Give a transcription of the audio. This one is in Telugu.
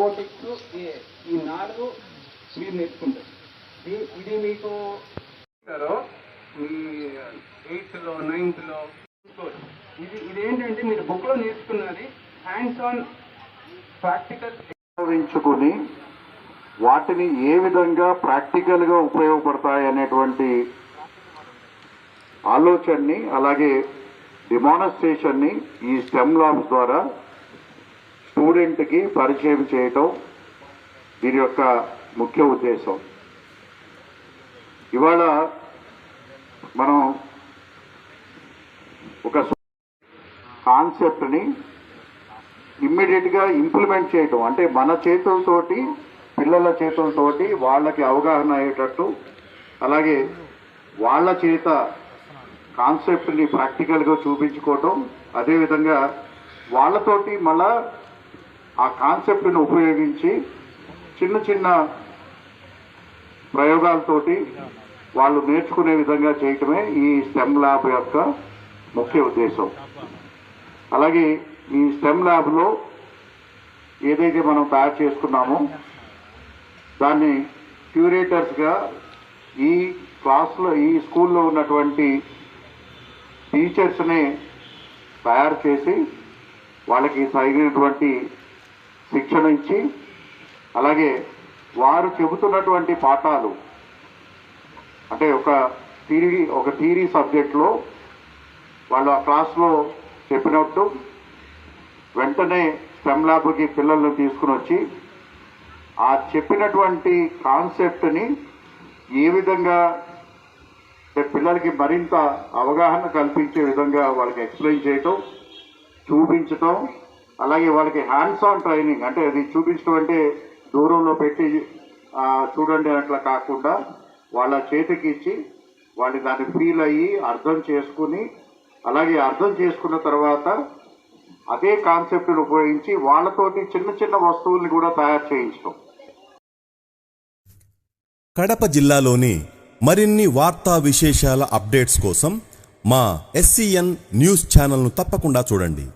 రోబోటిక్స్ ఈ 4 మీరు నేర్చుకుంటారు. ఇది మీకు మీ 8th లో 9th లో ఇదేంటంటే మీరు బుక్లో నేర్చుకున్నది హ్యాండ్స్ ఆన్ ప్రాక్టికల్ ఉపయోగించుకుని వాటిని ఏ విధంగా ప్రాక్టికల్గా ఉపయోగపడతాయి అనేటువంటి ఆలోచనని అలాగే డెమాన్స్ట్రేషన్ని ఈ స్టెమ్ ల్యాబ్స్ ద్వారా స్టూడెంట్కి పరిచయం చేయటం దీని యొక్క ముఖ్య ఉద్దేశం. ఇవాళ మనం ఒక కాన్సెప్ట్ని ఇమ్మీడియట్గా ఇంప్లిమెంట్ చేయటం అంటే మన చేతులతోటి పిల్లల చేతులతోటి వాళ్ళకి అవగాహన అయ్యేటట్టు అలాగే వాళ్ళ చేత కాన్సెప్ట్ని ప్రాక్టికల్గా చూపించుకోవటం అదేవిధంగా వాళ్ళతోటి మళ్ళా ఆ కాన్సెప్ట్ని ఉపయోగించి చిన్న చిన్న ప్రయోగాలతోటి వాళ్ళు నేర్చుకునే విధంగా చేయటమే ఈ స్టెమ్ ల్యాబ్ యొక్క ముఖ్య ఉద్దేశం. అలాగే ఈ స్టెమ్ ల్యాబ్లో ఏదైతే మనం తయారు చేసుకున్నామో దాన్ని క్యూరేటర్స్గా ఈ క్లాస్లో ఈ స్కూల్లో ఉన్నటువంటి టీచర్స్ని తయారు చేసి వాళ్ళకి తగినటువంటి శిక్షణ ఇచ్చి అలాగే వారు చెబుతున్నటువంటి పాఠాలు అంటే ఒక థియరీ సబ్జెక్ట్లో వాళ్ళు ఆ క్లాస్లో చెప్పినట్టు వెంటనే స్టెమ్ ల్యాబ్కి పిల్లల్ని తీసుకుని వచ్చి ఆ చెప్పినటువంటి కాన్సెప్ట్ని ఏ విధంగా పిల్లలకి మరింత అవగాహన కల్పించే విధంగా వాళ్ళకి ఎక్స్ప్లెయిన్ చేయటం చూపించటం అలాగే వాళ్ళకి హ్యాండ్స్ ఆన్ ట్రైనింగ్ అంటే అది చూపించడం అంటే దూరంలో పెట్టి చూడండి అట్లా కాకుండా వాళ్ళ చేతికి ఇచ్చి వాళ్ళు దాన్ని ఫీల్ అయ్యి అర్థం చేసుకుని అలాగే అర్థం చేసుకున్న తర్వాత అదే కాన్సెప్ట్ను ఉపయోగించి వాళ్ళతోటి చిన్న చిన్న వస్తువుల్ని కూడా తయారు చేయించడం. కడప జిల్లాలోని మరిన్ని వార్తా విశేషాల అప్డేట్స్ కోసం మా SCN న్యూస్ ఛానల్ను తప్పకుండా చూడండి.